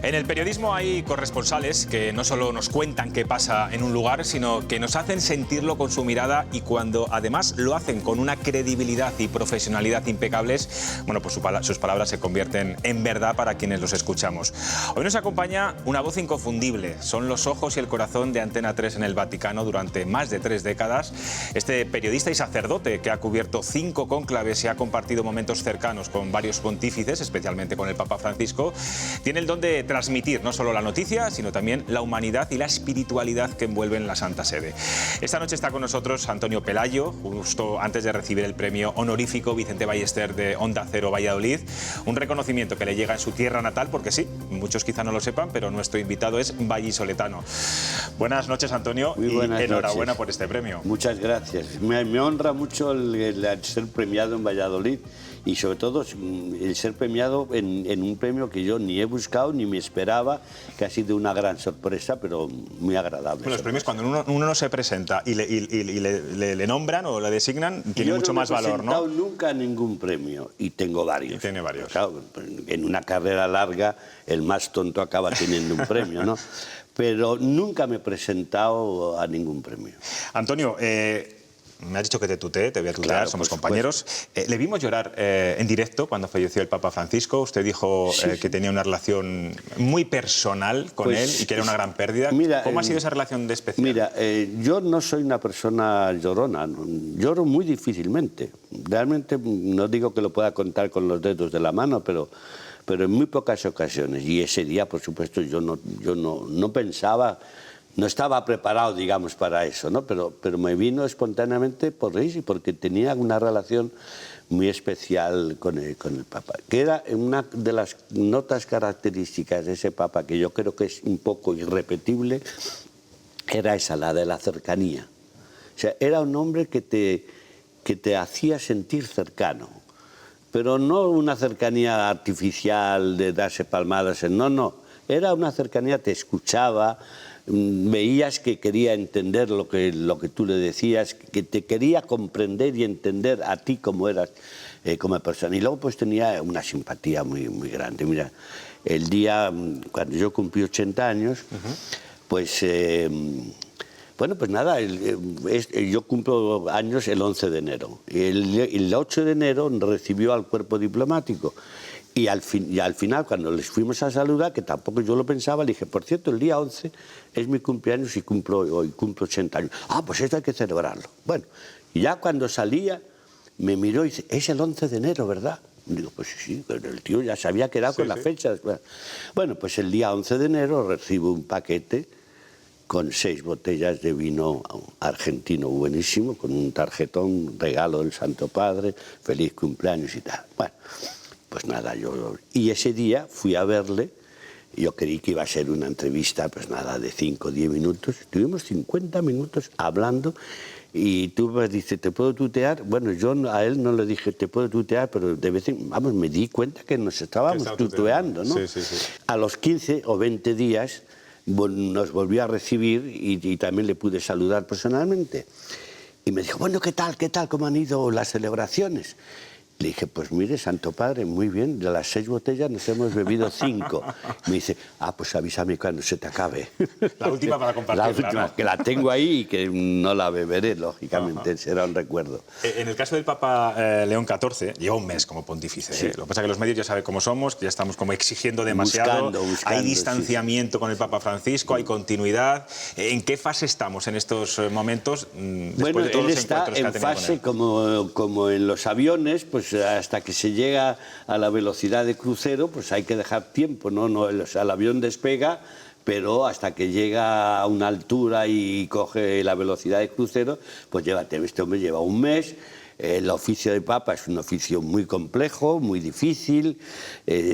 En el periodismo hay corresponsales que no solo nos cuentan qué pasa en un lugar, sino que nos hacen sentirlo con su mirada, y cuando además lo hacen con una credibilidad y profesionalidad impecables, bueno, pues sus palabras se convierten en verdad para quienes los escuchamos. Hoy nos acompaña una voz inconfundible. Son los ojos y el corazón de Antena 3 en el Vaticano durante más de 3 décadas. Este periodista y sacerdote que ha cubierto 5 cónclaves y ha compartido momentos cercanos con varios pontífices, especialmente con el Papa Francisco, tiene el don de transmitir no solo la noticia, sino también la humanidad y la espiritualidad que envuelven la Santa Sede. Esta noche está con nosotros Antonio Pelayo, justo antes de recibir el premio honorífico Vicente Ballester de Onda Cero Valladolid, un reconocimiento que le llega en su tierra natal, porque sí, muchos quizá no lo sepan, pero nuestro invitado es vallisoletano. Buenas noches, Antonio, y enhorabuena por este premio. Muchas gracias. Me honra mucho el ser premiado en Valladolid, y sobre todo el ser premiado en un premio que yo ni he buscado ni me esperaba, que ha sido una gran sorpresa, pero muy agradable. Bueno, los premios, cuando uno no se presenta y le nombran o le designan, tiene mucho más valor, ¿no? Yo no me he presentado nunca a ningún premio, y tengo varios. Y tiene varios. Claro, en una carrera larga, el más tonto acaba teniendo un premio, ¿no? Pero nunca me he presentado a ningún premio. Antonio, me has dicho que te tuteé, te voy a tutear, claro, somos compañeros. Le vimos llorar en directo cuando falleció el Papa Francisco. Usted dijo que tenía una relación muy personal con él y que era una gran pérdida. Mira, ¿Cómo ha sido esa relación de especial? Mira, yo no soy una persona llorona, lloro muy difícilmente. Realmente no digo que lo pueda contar con los dedos de la mano, pero en muy pocas ocasiones. Y ese día, por supuesto, yo no pensaba... No estaba preparado, digamos, para eso, ¿no? Pero me vino espontáneamente por reír, porque tenía una relación muy especial con el Papa, que era una de las notas características de ese Papa, que yo creo que es un poco irrepetible, era esa, la de la cercanía. O sea, era un hombre que te hacía sentir cercano, pero no una cercanía artificial de darse palmadas, no, era una cercanía, te escuchaba, veías que quería entender lo que tú le decías, que te quería comprender y entender a ti como eras como persona. Y luego pues tenía una simpatía muy, muy grande. Mira, el día, cuando yo cumplí 80 años, pues... bueno, pues nada, yo cumplo años el 11 de enero. El 8 de enero recibió al cuerpo diplomático. Y al final, cuando les fuimos a saludar, que tampoco yo lo pensaba, le dije, por cierto, el día 11 es mi cumpleaños y hoy cumplo 80 años. Ah, pues esto hay que celebrarlo. Bueno, y ya cuando salía, me miró y dice, es el 11 de enero, ¿verdad? Y digo, pues sí, pero el tío ya se había quedado con la fecha. Bueno, pues el día 11 de enero recibo un paquete con 6 botellas de vino argentino buenísimo, con un tarjetón, regalo del Santo Padre, feliz cumpleaños y tal. Bueno, pues nada, y ese día fui a verle. Yo creí que iba a ser una entrevista, pues nada, de 5 o 10 minutos. Estuvimos 50 minutos hablando, y tú me dices, ¿te puedo tutear? Bueno, yo a él no le dije, te puedo tutear, pero de vez en cuando, me di cuenta que nos estábamos tuteando, ¿no? Sí. A los 15 o 20 días nos volvió a recibir y también le pude saludar personalmente. Y me dijo, bueno, ¿qué tal? ¿Cómo han ido las celebraciones? Le dije, pues mire, Santo Padre, muy bien, de las 6 botellas nos hemos bebido 5. Me dice, pues avísame cuando se te acabe. La última para compartirla. La última, ¿no? Que la tengo ahí y que no la beberé, lógicamente, será un recuerdo. En el caso del Papa León XIV, lleva un mes como pontífice. Sí. Lo que pasa es que los medios ya saben cómo somos, que ya estamos como exigiendo demasiado. Buscando, hay distanciamiento con el Papa Francisco, hay continuidad. ¿En qué fase estamos en estos momentos? Bueno, de todos él los está en fase como en los aviones, pues hasta que se llega a la velocidad de crucero, pues hay que dejar tiempo, ¿no? O sea, el avión despega, pero hasta que llega a una altura y coge la velocidad de crucero, pues este hombre lleva un mes. El oficio de Papa es un oficio muy complejo, muy difícil,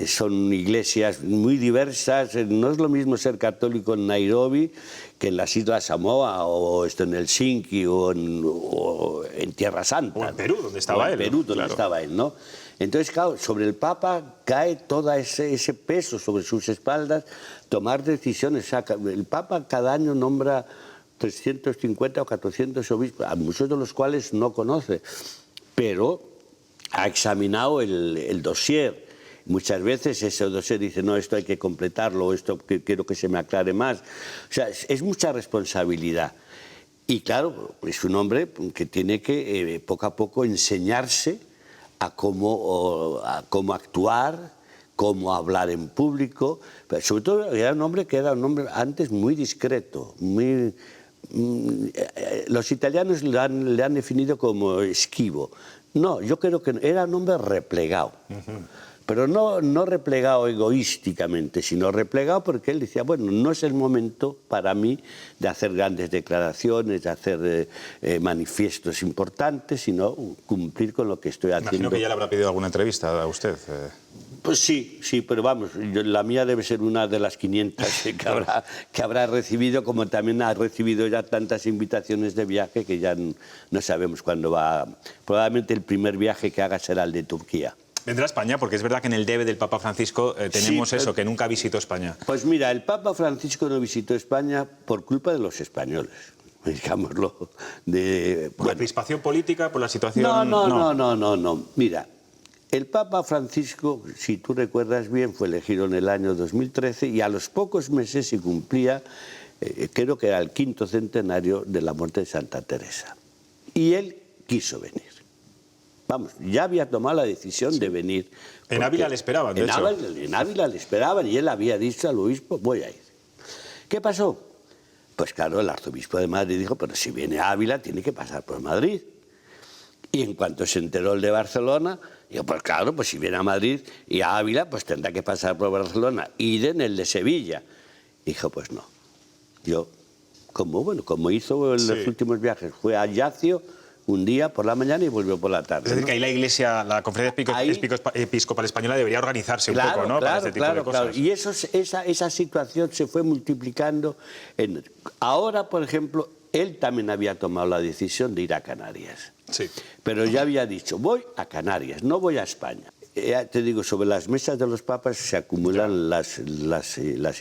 son iglesias muy diversas, no es lo mismo ser católico en Nairobi que en las Islas Samoa, o en Helsinki, o en Tierra Santa. O en Perú, donde estaba él. En Perú, donde estaba él, ¿no? Entonces, claro, sobre el Papa cae todo ese peso sobre sus espaldas, tomar decisiones. O sea, el Papa cada año nombra 350 o 400 obispos, a muchos de los cuales no conoce, pero ha examinado el dossier Muchas veces ese dossier dice, no, esto hay que completarlo, esto quiero que se me aclare más. O sea, es mucha responsabilidad. Y claro, es un hombre que tiene que poco a poco enseñarse a cómo actuar, cómo hablar en público. Pero sobre todo era un hombre que era un hombre antes muy discreto, muy... Los italianos le han definido como esquivo. No, yo creo que era un hombre replegado. Pero no replegado egoísticamente, sino replegado porque él decía, bueno, no es el momento para mí de hacer grandes declaraciones, de hacer manifiestos importantes, sino cumplir con lo que estoy haciendo. Imagino que ya le habrá pedido alguna entrevista a usted. Pues sí, pero vamos, la mía debe ser una de las 500 que habrá recibido, como también ha recibido ya tantas invitaciones de viaje que ya no sabemos cuándo va. Probablemente el primer viaje que haga será el de Turquía. Vendrá a España, porque es verdad que en el debe del Papa Francisco tenemos sí, eso, que nunca visitó España. Pues mira, el Papa Francisco no visitó España por culpa de los españoles, digámoslo. ¿Por la crispación política, por la situación? No. Mira, el Papa Francisco, si tú recuerdas bien, fue elegido en el año 2013 y a los pocos meses se cumplía, creo que era el 5º centenario de la muerte de Santa Teresa. Y él quiso venir. Vamos, ya había tomado la decisión de venir. En Ávila le esperaban, de hecho. En Ávila le esperaban y él había dicho al obispo, voy a ir. ¿Qué pasó? Pues claro, el arzobispo de Madrid dijo, pero si viene a Ávila tiene que pasar por Madrid. Y en cuanto se enteró el de Barcelona, dijo, pues claro, pues si viene a Madrid y a Ávila, pues tendrá que pasar por Barcelona. Y en el de Sevilla. Dijo, pues no. Yo, como hizo en los últimos viajes, fue a Yacio un día por la mañana y volvió por la tarde. Es decir, que ahí la Iglesia, la Conferencia Episcopal Española debería organizarse un poco, ¿no? Para este tipo de cosas. Claro. Y esa situación se fue multiplicando. Ahora, por ejemplo, él también había tomado la decisión de ir a Canarias. Sí. Pero ya había dicho, voy a Canarias, no voy a España. Te digo, sobre las mesas de los papas se acumulan las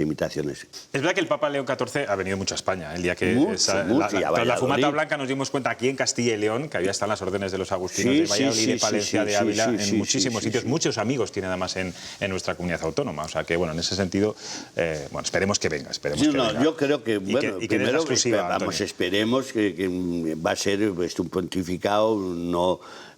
invitaciones. Es verdad que el Papa León XIV ha venido mucho a España. El día que tras la fumata blanca nos dimos cuenta aquí en Castilla y León que había están las órdenes de los agustinos de Valladolid, de Palencia, de Ávila, en muchísimos sitios. Muchos amigos tiene además en nuestra comunidad autónoma. O sea que, bueno, en ese sentido, bueno, esperemos que venga. Yo creo que, bueno, primero, esperemos que va a ser un pontificado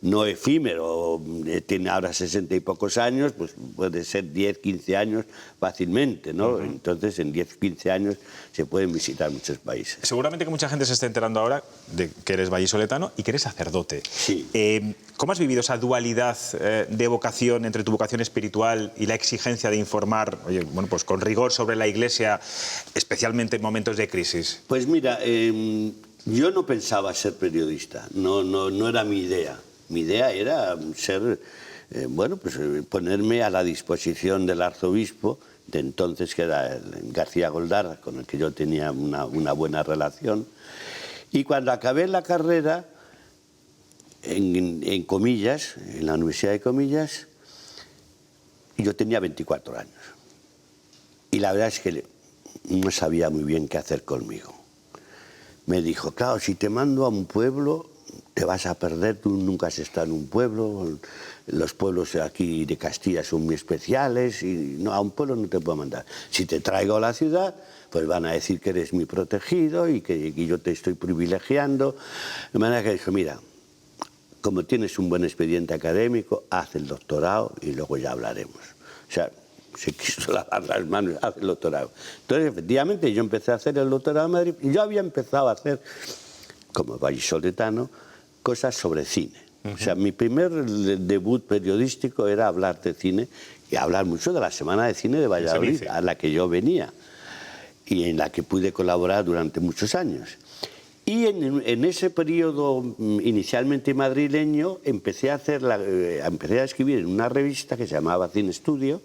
no efímero, tiene ahora 60 y pocos años, pues puede ser 10, 15 años fácilmente, ¿no? Entonces, en 10, 15 años se pueden visitar muchos países. Seguramente que mucha gente se está enterando ahora de que eres vallisoletano y que eres sacerdote. Sí. ¿Cómo has vivido esa dualidad de vocación entre tu vocación espiritual y la exigencia de informar, oye, bueno, pues con rigor sobre la Iglesia, especialmente en momentos de crisis? Pues mira, yo no pensaba ser periodista, no era mi idea. Mi idea era ser, ponerme a la disposición del arzobispo de entonces, que era García Goldarra, con el que yo tenía una buena relación. Y cuando acabé la carrera, en Comillas, en la Universidad de Comillas, yo tenía 24 años. Y la verdad es que no sabía muy bien qué hacer conmigo. Me dijo, claro, si te mando a un pueblo, te vas a perder, tú nunca has estado en un pueblo, los pueblos aquí de Castilla son muy especiales y no, a un pueblo no te puedo mandar. Si te traigo a la ciudad, pues van a decir que eres mi protegido y que yo te estoy privilegiando. De manera que dijo, mira, como tienes un buen expediente académico, haz el doctorado y luego ya hablaremos. O sea, se quiso lavar las manos, haz el doctorado. Entonces, efectivamente, yo empecé a hacer el doctorado en Madrid y yo había empezado a hacer, como vallisoletano, cosas sobre cine. O sea, mi primer debut periodístico era hablar de cine y hablar mucho de la Semana de Cine de Valladolid, a la que yo venía y en la que pude colaborar durante muchos años. Y en ese periodo inicialmente madrileño empecé a escribir en una revista que se llamaba Cine Estudio,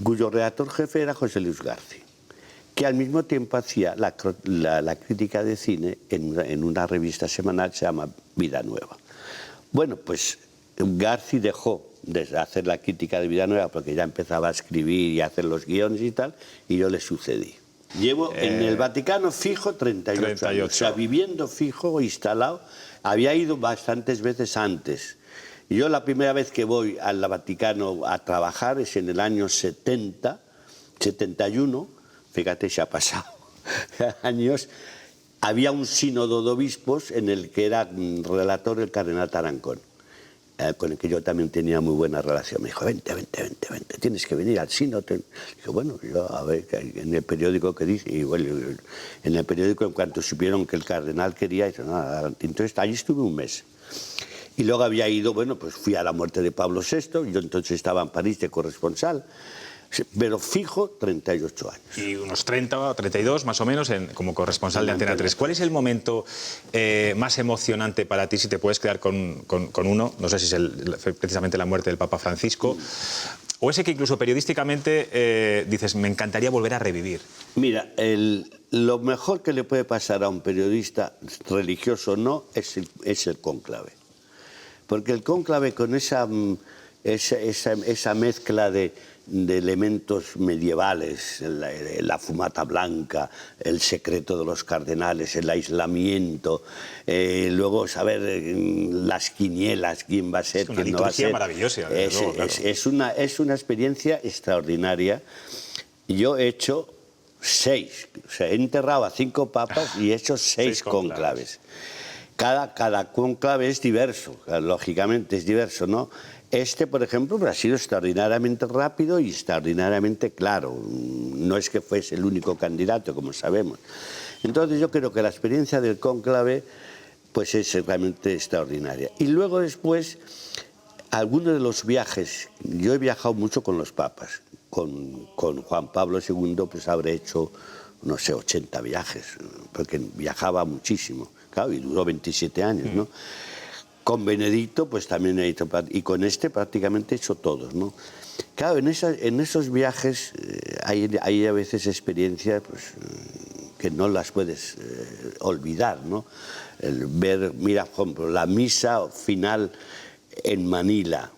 cuyo redactor jefe era José Luis García, que al mismo tiempo hacía la crítica de cine en una revista semanal que se llama Vida Nueva. Bueno, pues García dejó de hacer la crítica de Vida Nueva porque ya empezaba a escribir y a hacer los guiones y tal, y yo le sucedí. Llevo en el Vaticano fijo 38 años, o sea, viviendo fijo, instalado. Había ido bastantes veces antes Yo la primera vez que voy al Vaticano a trabajar es en el año 70, 71, fíjate, se ha pasado años. Había un sínodo de obispos en el que era relator el cardenal Tarancón, con el que yo también tenía muy buena relación. Me dijo, vente, tienes que venir al sínodo. Dijo, bueno, yo a ver, en el periódico que dice, y bueno, en el periódico en cuanto supieron que el cardenal quería, dice, nada, entonces allí estuve un mes. Y luego había ido, bueno, pues fui a la muerte de Pablo VI, yo entonces estaba en París de corresponsal, pero fijo 38 años. Y unos 30 o 32 más o menos como corresponsal de Antena 3. ¿Cuál es el momento más emocionante para ti, si te puedes quedar con uno? No sé si es precisamente la muerte del Papa Francisco, o ese que incluso periodísticamente dices, me encantaría volver a revivir. Mira, lo mejor que le puede pasar a un periodista, religioso o no, es el cónclave. Porque el cónclave, con esa mezcla de elementos medievales, la fumata blanca, el secreto de los cardenales, el aislamiento, luego saber las quinielas, quién va a ser, quién no va a ser. Es una liturgia maravillosa. Es una experiencia extraordinaria. Yo he hecho 6, o sea, he enterrado a 5 papas y he hecho 6 cónclaves. Cada cónclave es diverso, lógicamente es diverso, ¿no? Este, por ejemplo, ha sido extraordinariamente rápido y extraordinariamente claro. No es que fuese el único candidato, como sabemos. Entonces yo creo que la experiencia del cónclave pues es realmente extraordinaria. Y luego después, algunos de los viajes, yo he viajado mucho con los papas. Con Juan Pablo II pues habré hecho, no sé, 80 viajes, porque viajaba muchísimo. Claro, y duró 27 años, ¿no? Con Benedicto, pues también he hecho, y con este prácticamente he hecho todos, ¿no? Claro, en esos viajes hay a veces experiencias pues, que no las puedes olvidar, ¿no? Mira, por ejemplo, la misa final en Manila,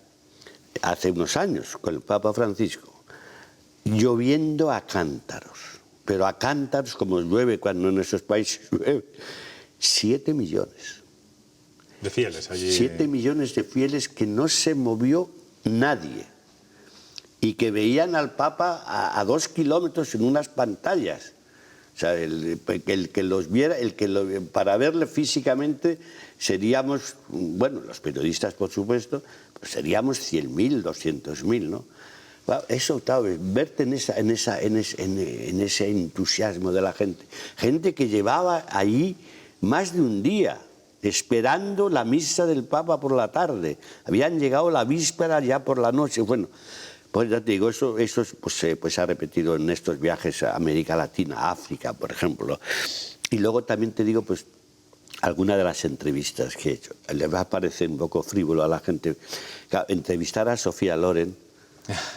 hace unos años, con el Papa Francisco, lloviendo a cántaros, pero a cántaros como llueve cuando en esos países llueve. 7 millones. De fieles allí. 7 millones de fieles que no se movió nadie y que veían al Papa a 2 kilómetros en unas pantallas. O sea, el que los viera, para verle físicamente seríamos, bueno, los periodistas por supuesto, pues seríamos 100.000, 200.000, ¿no? Eso, ¿sabes? Verte en ese entusiasmo de la gente. Gente que llevaba allí más de un día, esperando la misa del Papa por la tarde. Habían llegado la víspera ya por la noche. Bueno, pues ya te digo, eso pues se ha repetido en estos viajes a América Latina, África, por ejemplo. Y luego también te digo, pues, algunas de las entrevistas que he hecho. Le va a parecer un poco frívolo a la gente. Claro, entrevistar a Sofía Loren,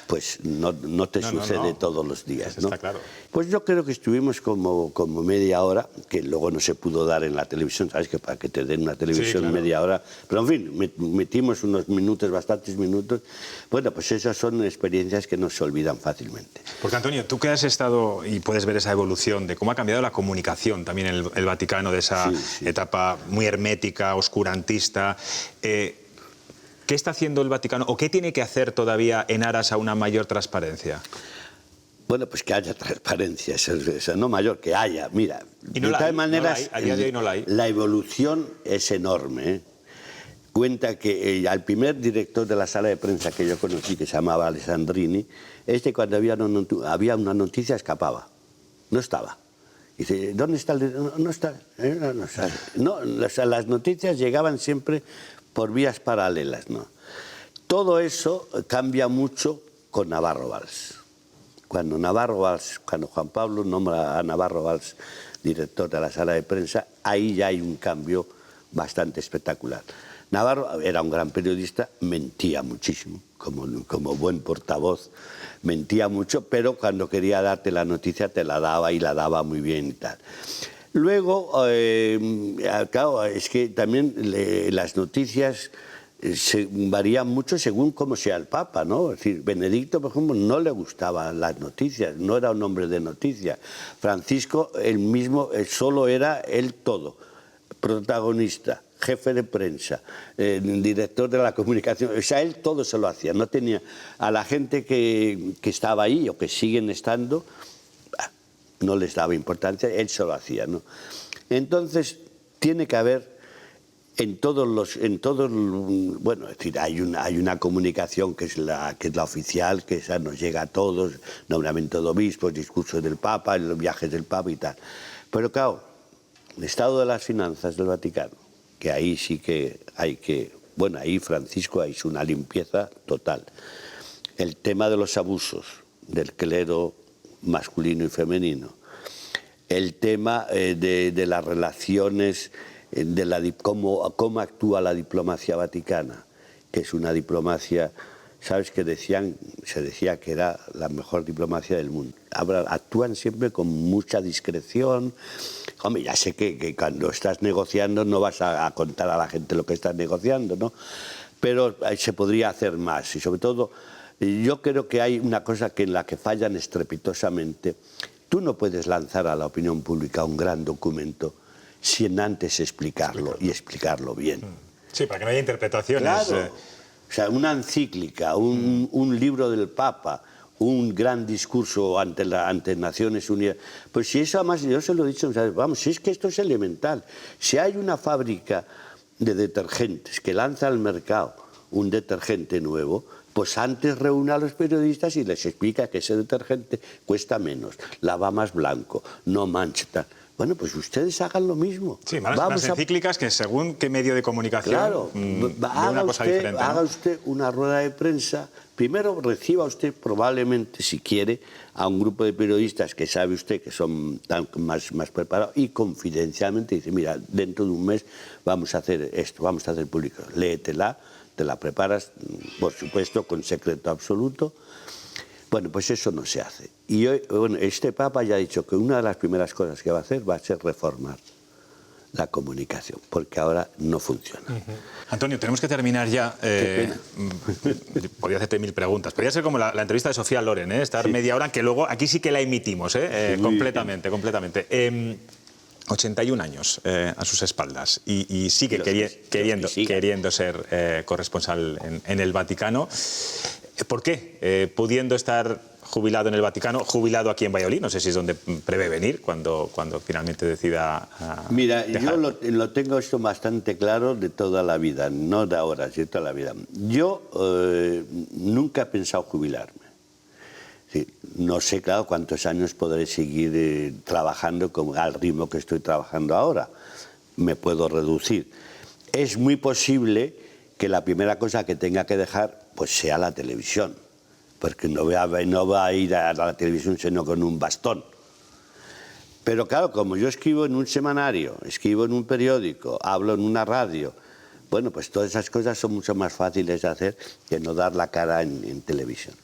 pues no te sucede todos los días, ¿no? Está claro. Pues yo creo que estuvimos como media hora, que luego no se pudo dar en la televisión, sabes que para que te den una televisión sí, claro, media hora, pero en fin, metimos unos minutos, bastantes minutos. Bueno, pues esas son experiencias que no se olvidan fácilmente. Porque Antonio, tú que has estado y puedes ver esa evolución de cómo ha cambiado la comunicación también en el Vaticano, de esa etapa muy hermética, oscurantista, ¿qué está haciendo el Vaticano o qué tiene que hacer todavía en aras a una mayor transparencia? Bueno, pues que haya transparencia, no mayor, que haya. Mira, y no de todas maneras, a día de hoy no la hay. La evolución es enorme, ¿eh? Cuenta que al primer director de la sala de prensa que yo conocí, que se llamaba Alessandrini, cuando había una noticia escapaba, no estaba. Dice, ¿dónde está el...? No está. No, las noticias llegaban siempre por vías paralelas, ¿no? Todo eso cambia mucho con Navarro Valls. Cuando Juan Pablo nombra a Navarro Valls director de la sala de prensa, ahí ya hay un cambio bastante espectacular. Navarro era un gran periodista, mentía muchísimo, como buen portavoz, mentía mucho, pero cuando quería darte la noticia te la daba y la daba muy bien y tal. Luego, claro, es que también las noticias varían mucho según cómo sea el Papa, ¿no? Es decir, Benedicto, por ejemplo, no le gustaban las noticias, no era un hombre de noticias. Francisco, él mismo, solo era él todo, protagonista, jefe de prensa, director de la comunicación, o sea, él todo se lo hacía, no tenía a la gente que estaba ahí o que siguen estando, no les daba importancia, él se lo hacía, ¿no? Entonces, tiene que haber bueno, es decir, hay una comunicación que es la oficial, que esa nos llega a todos, nombramiento de obispos, discursos del Papa, los viajes del Papa y tal. Pero claro, el estado de las finanzas del Vaticano, que ahí sí que hay que, bueno, ahí Francisco hizo una limpieza total. El tema de los abusos del clero masculino y femenino, el tema de las relaciones, cómo actúa la diplomacia vaticana, que es una diplomacia, sabes que se decía que era la mejor diplomacia del mundo. Actúan siempre con mucha discreción. Hombre, ya sé que cuando estás negociando no vas a contar a la gente lo que estás negociando, ¿no? Pero se podría hacer más, y sobre todo yo creo que hay una cosa en la que fallan estrepitosamente. Tú no puedes lanzar a la opinión pública un gran documento sin antes explicarlo y explicarlo bien. Sí, para que no haya interpretaciones. Claro. O sea, una encíclica, un libro del Papa, un gran discurso ante Naciones Unidas. Pues si eso, además, yo se lo he dicho, vamos, si es que esto es elemental. Si hay una fábrica de detergentes que lanza al mercado un detergente nuevo, pues antes reúne a los periodistas y les explica que ese detergente cuesta menos, lava más blanco, no mancha. Bueno, pues ustedes hagan lo mismo. Sí, las encíclicas que según qué medio de comunicación, claro, una cosa diferente, ¿no? Haga usted una rueda de prensa, primero reciba usted probablemente, si quiere, a un grupo de periodistas que sabe usted que son más preparados y confidencialmente dice, mira, dentro de un mes vamos a hacer esto, vamos a hacer público, léetela, te la preparas, por supuesto, con secreto absoluto. Bueno, pues eso no se hace. Y hoy, bueno, este Papa ya ha dicho que una de las primeras cosas que va a hacer va a ser reformar la comunicación, porque ahora no funciona. Antonio, tenemos que terminar ya. Qué pena. Podría hacerte 1000 preguntas. Podría ser como la entrevista de Sofía Loren, estar sí. Media hora, que luego aquí sí que la emitimos, completamente, completamente. 81 años a sus espaldas y sigue queriendo ser corresponsal en el Vaticano. ¿Por qué? Pudiendo estar jubilado en el Vaticano, jubilado aquí en Valladolid, no sé si es donde prevé venir cuando finalmente decida Mira, dejar. Yo lo tengo esto bastante claro de toda la vida, no de ahora, sino de toda la vida. Yo nunca he pensado jubilarme. Sí, no sé, claro, cuántos años podré seguir trabajando al ritmo que estoy trabajando ahora. Me puedo reducir. Es muy posible que la primera cosa que tenga que dejar pues sea la televisión, porque no va a ir a la televisión sino con un bastón. Pero claro, como yo escribo en un semanario, escribo en un periódico, hablo en una radio, bueno, pues todas esas cosas son mucho más fáciles de hacer que no dar la cara en televisión.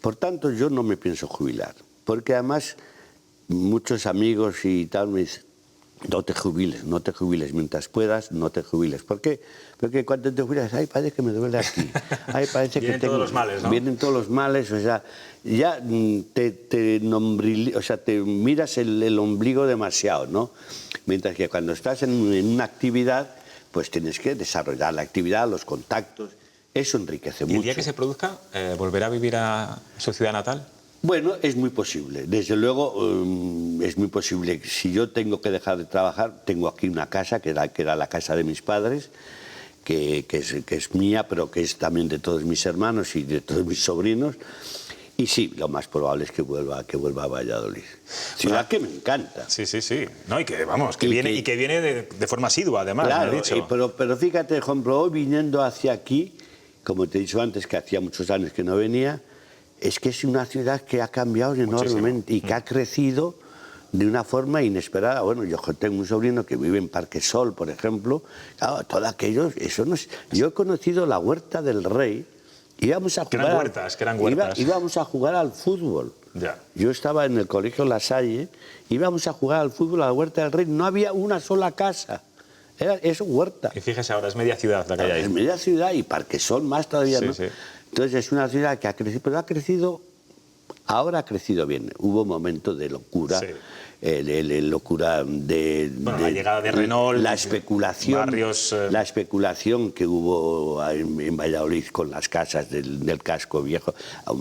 Por tanto, yo no me pienso jubilar, porque además muchos amigos y tal me dicen, no te jubiles, mientras puedas, no te jubiles. ¿Por qué? Porque cuando te jubilas, ay, parece que me duele aquí, ay, parece que todos los males, ¿no? Vienen todos los males, o sea, ya te miras el ombligo demasiado, ¿no? Mientras que cuando estás en una actividad, pues tienes que desarrollar la actividad, los contactos, eso enriquece mucho. ¿Y el día que se produzca, volverá a vivir a su ciudad natal? Bueno, es muy posible. Desde luego, es muy posible. Si yo tengo que dejar de trabajar, tengo aquí una casa, que era la casa de mis padres, que es mía, pero que es también de todos mis hermanos y de todos mis sobrinos. Y sí, lo más probable es que vuelva a Valladolid. Ciudad que me encanta. Sí, sí, sí. No, y que, vamos, que viene de forma asidua, además, claro, me has dicho. Pero fíjate, por ejemplo, hoy viniendo hacia aquí, como te he dicho antes, que hacía muchos años que no venía, es que es una ciudad que ha cambiado enormemente y que ha crecido de una forma inesperada. Bueno, yo tengo un sobrino que vive en Parque Sol, por ejemplo. Claro, todo aquello, eso no es... Yo he conocido la Huerta del Rey. Íbamos a jugar... Que eran huertas. Íbamos a jugar al fútbol. Ya. Yo estaba en el colegio La Salle, íbamos a jugar al fútbol a la Huerta del Rey. No había una sola casa. Era eso, huerta. Y fíjese ahora, es media ciudad la que hay ahí. Es media ciudad y Parque Sol más todavía, sí, ¿no? Sí. Entonces es una ciudad que ha crecido, pero ha crecido Ahora ha crecido bien. Hubo momentos de locura. Sí. Locura Bueno, la llegada de Renault, la especulación, barrios, la especulación que hubo en Valladolid con las casas del casco viejo.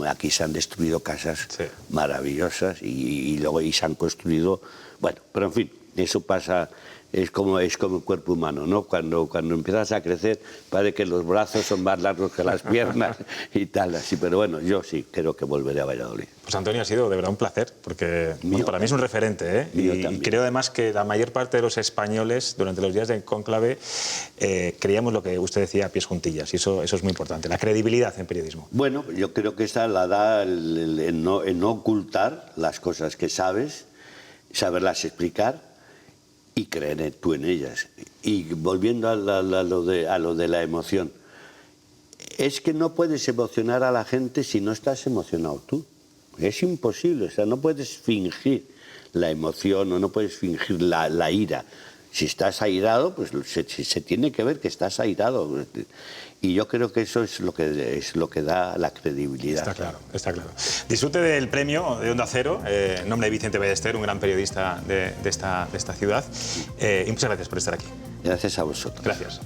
Aquí se han destruido casas maravillosas y luego se han construido. Bueno, pero en fin, eso pasa. Es como el cuerpo humano, ¿no? Cuando empiezas a crecer, parece que los brazos son más largos que las piernas y tal, así. Pero bueno, yo sí creo que volveré a Valladolid. Pues Antonio, ha sido de verdad un placer, porque bueno, para mí es un referente, ¿eh? Y creo además que la mayor parte de los españoles, durante los días del cónclave, creíamos lo que usted decía a pies juntillas, y eso es muy importante, la credibilidad en periodismo. Bueno, yo creo que esa la da el no ocultar las cosas que sabes, saberlas explicar y creer tú en ellas. Y volviendo a lo de la emoción, es que no puedes emocionar a la gente si no estás emocionado tú. Es imposible, o sea, no puedes fingir la emoción o no puedes fingir la ira. Si estás airado, pues se tiene que ver que estás airado. Y yo creo que eso es lo que da la credibilidad. Está claro, está claro. Disfrute del premio de Onda Cero, en nombre de Vicente Ballester, un gran periodista de esta ciudad. Y muchas gracias por estar aquí. Gracias a vosotros. Gracias.